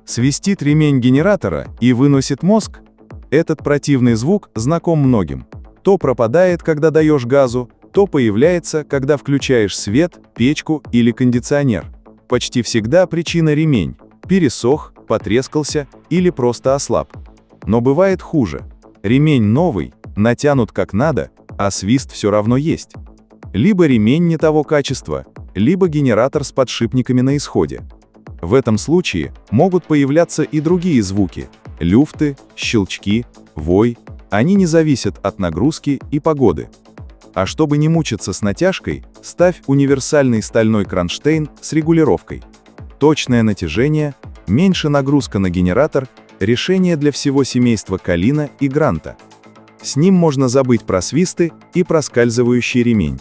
Свистит ремень генератора и выносит мозг. Этот противный звук знаком многим. То пропадает, когда даешь газу, то появляется, когда включаешь свет, печку или кондиционер. Почти всегда причина ремень. Пересох, потрескался или просто ослаб. Но бывает хуже. Ремень новый, натянут как надо, а свист все равно есть. Либо ремень не того качества, либо генератор с подшипниками на исходе. В этом случае могут появляться и другие звуки – люфты, щелчки, вой. Они не зависят от нагрузки и погоды. А чтобы не мучиться с натяжкой, ставь универсальный стальной кронштейн с регулировкой. Точное натяжение, меньше нагрузка на генератор – решение для всего семейства Калина и Гранта. С ним можно забыть про свисты и проскальзывающий ремень.